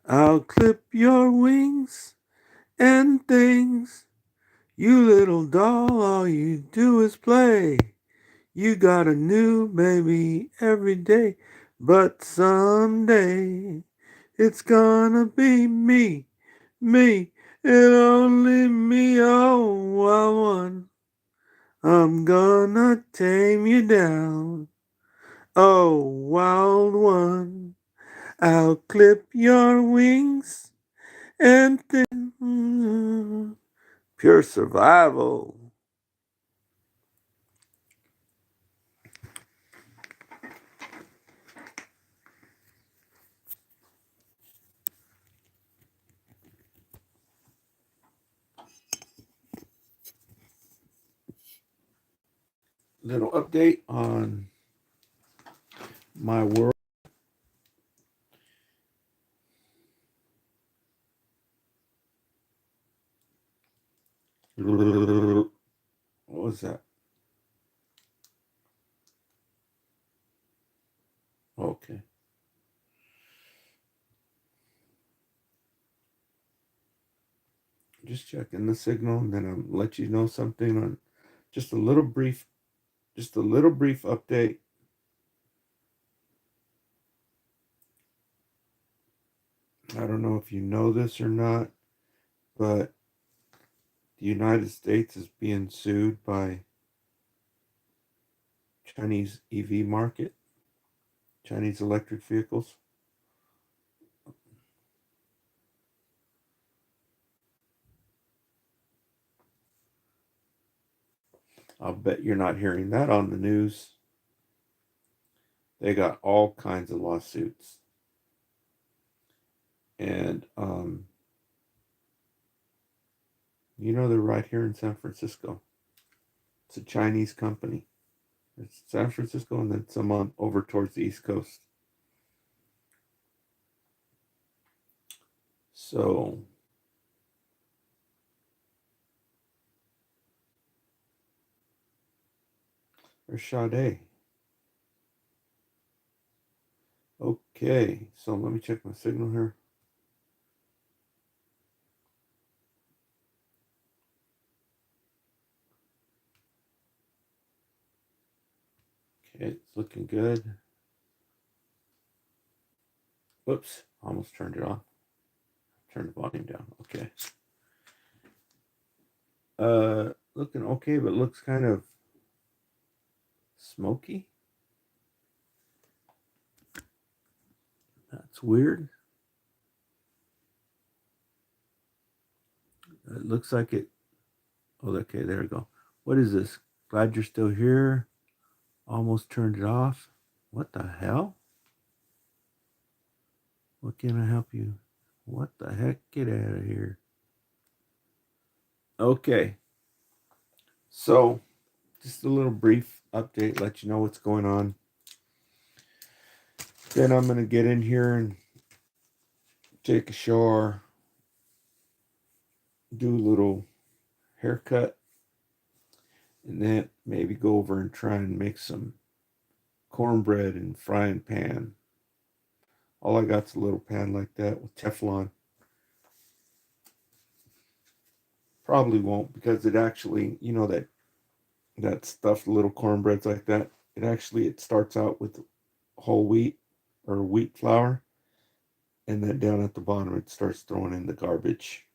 I'll clip your wings and things. You little doll, all you do is play. You got a new baby every day, but someday it's gonna be me, and only me, oh, wild one. I'm gonna tame you down, oh, wild one. I'll clip your wings and pure survival. Little update on my world. What was that? Okay. Just checking the signal, and then I'll let you know something on just a little brief, update. I don't know if you know this or not, but the United States is being sued by Chinese EV market, Chinese electric vehicles. I'll bet you're not hearing that on the news. They got all kinds of lawsuits. And, they're right here in San Francisco. It's a Chinese company. It's San Francisco and then some on over towards the East Coast. So, there's Sade. Okay, so let me check my signal here. Okay, it's looking good. Whoops, almost turned it off. Turn the volume down. Okay. Looking okay, but looks kind of smoky. That's weird. It looks like it. Oh, okay, there we go. What is this? Glad you're still here. Almost turned it off. What the hell? What can I help you? What the heck? Get out of here. Okay. So, just a little brief update, let you know what's going on. Then I'm going to get in here and take a shower, do a little haircut, and then maybe go over and try and make some cornbread in frying pan. All I got's a little pan like that with Teflon. Probably won't because it actually, that stuffed little cornbreads like that. It starts out with whole wheat or wheat flour, and then down at the bottom it starts throwing in the garbage.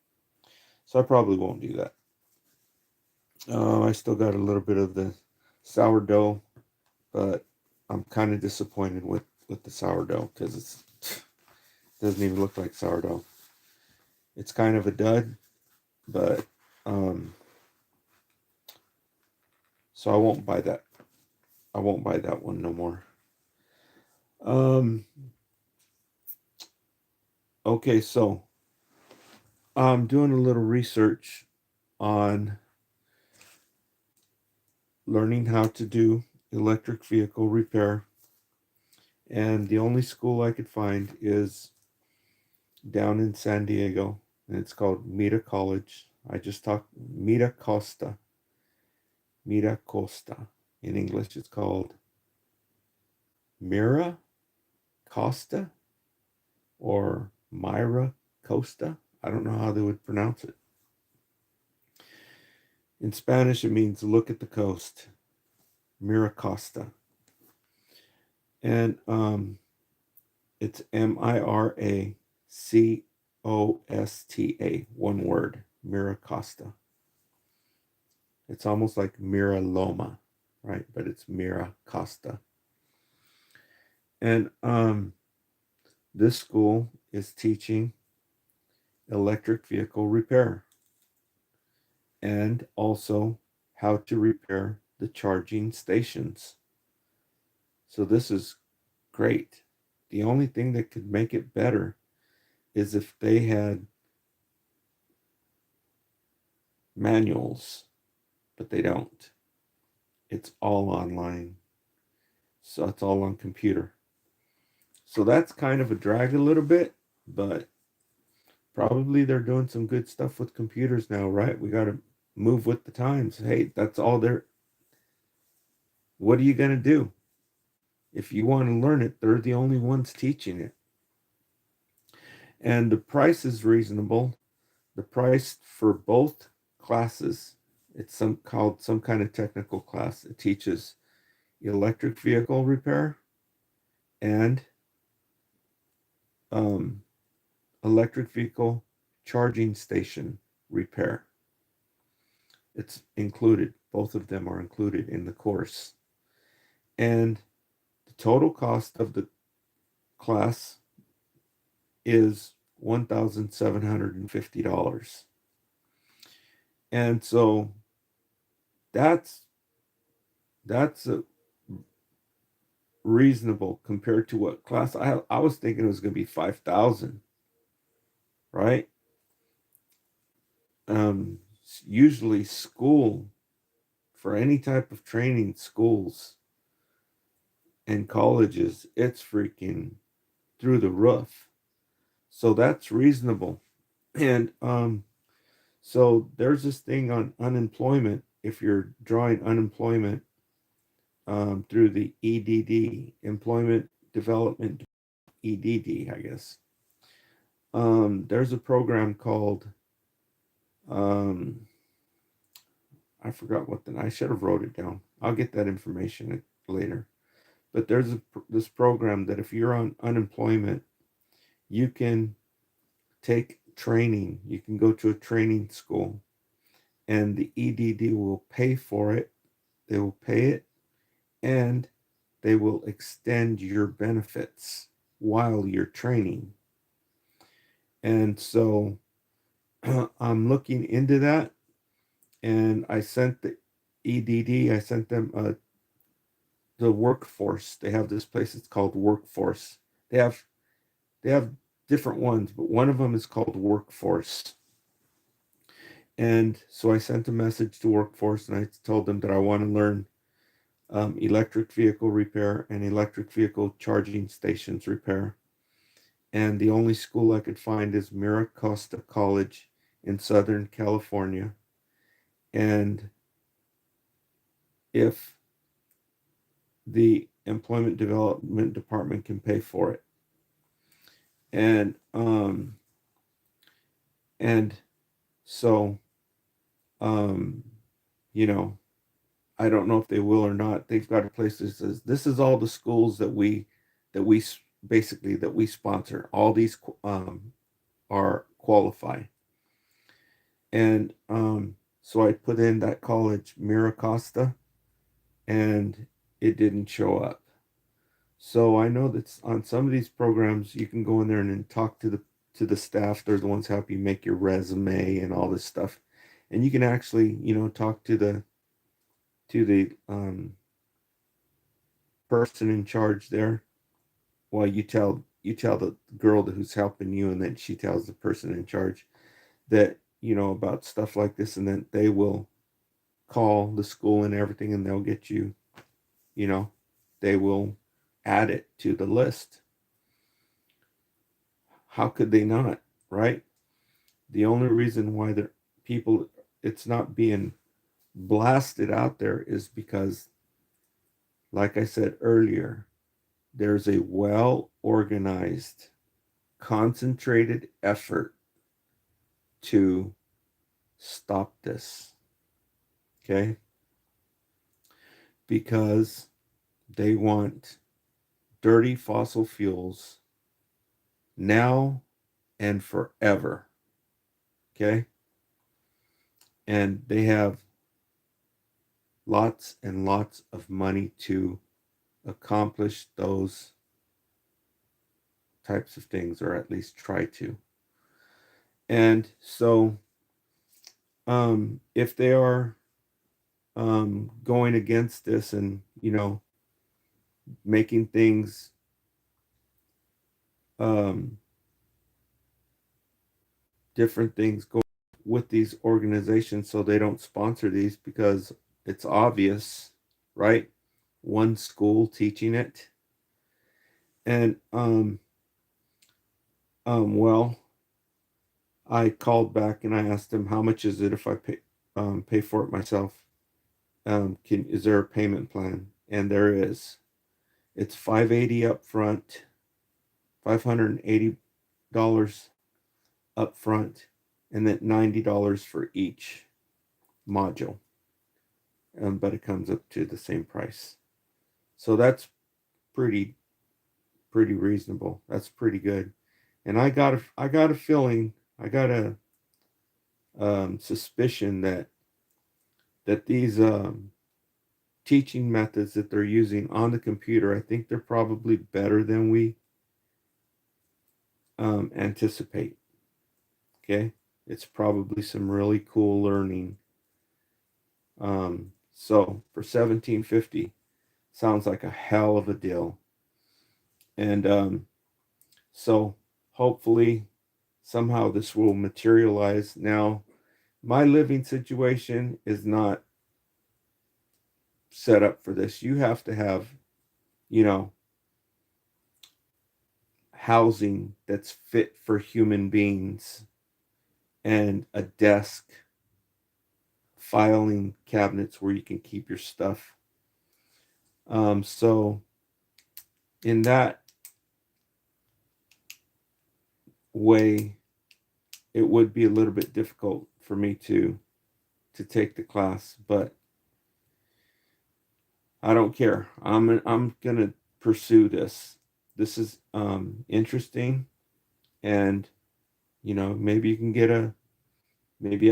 So I probably won't do that. I still got a little bit of the sourdough, but I'm kind of disappointed with the sourdough because it doesn't even look like sourdough. It's kind of a dud, but so I won't buy that. I won't buy that one no more. Um, okay, so I'm doing a little research on learning how to do electric vehicle repair, and the only school I could find is down in San Diego, and it's called Mita College. I just talked Mita Costa. Mita Costa. In English, it's called Mira Costa or Myra Costa. I don't know how they would pronounce it. In Spanish, it means look at the coast. Mira Costa. And it's Miracosta, one word. Mira Costa. It's almost like Mira Loma, right? But it's Mira Costa. And this school is teaching electric vehicle repair and also how to repair the charging stations. So this is great. The only thing that could make it better is if they had manuals, but they don't. It's all online. So it's all on computer. So that's kind of a drag a little bit, but probably they're doing some good stuff with computers now, right? We got to move with the times. Hey, that's all they're. What are you going to do? If you want to learn it, they're the only ones teaching it. And the price is reasonable. The price for both classes, it's called some kind of technical class. It teaches electric vehicle repair and um, electric vehicle charging station repair. It's included. Both of them are included in the course. And the total cost of the class is $1,750. And so that's a reasonable compared to what class I was thinking it was going to be 5,000, right? Usually school for any type of training, schools and colleges, it's freaking through the roof. So that's reasonable. And so there's this thing on unemployment. If you're drawing unemployment through the EDD, Employment Development, EDD, I guess. There's a program called um, I forgot I should have wrote it down. I'll get that information later. But there's this program that if you're on unemployment, you can take training. You can go to a training school, and the EDD will pay for it. They will pay it, and they will extend your benefits while you're training. And so I'm looking into that, and I sent the EDD, I sent them the workforce. They have this place, it's called Workforce. They have different ones, but one of them is called Workforce. And so I sent a message to Workforce, and I told them that I want to learn electric vehicle repair and electric vehicle charging stations repair. And the only school I could find is Mira Costa College in Southern California. And if the Employment Development Department can pay for it. And so you know, I don't know if they will or not. They've got a place that says this is all the schools that we basically that we sponsor. All these are qualify. And so I put in that college, Miracosta, and it didn't show up. So I know that on some of these programs, you can go in there and then talk to the staff. They're the ones help you make your resume and all this stuff, and you can actually, talk to the person in charge there. Well, you tell the girl who's helping you, and then she tells the person in charge that about stuff like this, and then they will call the school and everything, and they'll get you. You know, they will add it to the list. How could they not, right? The only reason why it's not being blasted out there is because, like I said earlier, there's a well organized concentrated effort to stop this. Okay? Because they want dirty fossil fuels now and forever. Okay? And they have lots and lots of money to accomplish those types of things, or at least try to. And so, if they are going against this and, making things different things go with these organizations so they don't sponsor these because it's obvious, right? One school teaching it. And well, I called back and I asked them, how much is it if I pay for it myself? Is there a payment plan? And there is. It's $580 up front, $580 up front, and then $90 for each module. But it comes up to the same price. So that's pretty reasonable. That's pretty good. And I got a feeling, I got a suspicion that these teaching methods that they're using on the computer, I think they're probably better than we anticipate. Okay, it's probably some really cool learning. So for $17.50, sounds like a hell of a deal. And so hopefully somehow this will materialize. Now, my living situation is not set up for this. You have to have, housing that's fit for human beings, and a desk, filing cabinets where you can keep your stuff. So in that way, it would be a little bit difficult for me to take the class, but I don't care. I'm gonna pursue this. This is interesting, and maybe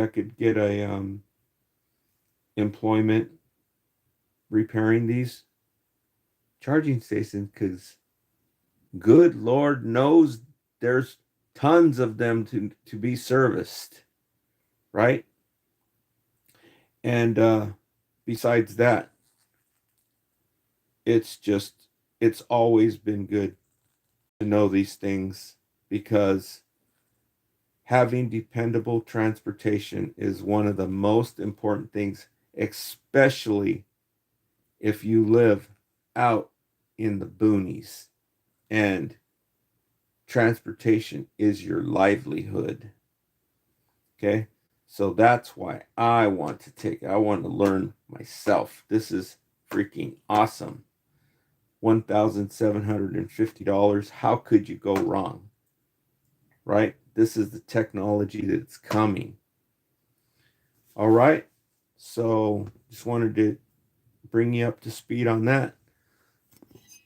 I could get a employment repairing these charging stations, because good Lord knows there's tons of them to be serviced, right? And besides that, it's always been good to know these things, because having dependable transportation is one of the most important things, especially if you live out in the boonies and transportation is your livelihood. Okay? So that's why I want to learn myself. This is freaking awesome. $1,750. How could you go wrong? Right? This is the technology that's coming. All right. So just wanted to bring you up to speed on that.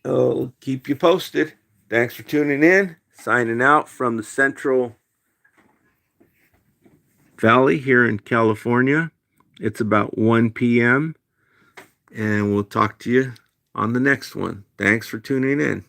I'll keep you posted. Thanks for tuning in. Signing out from the Central Valley here in California. It's about 1 p.m. and we'll talk to you on the next one. Thanks for tuning in.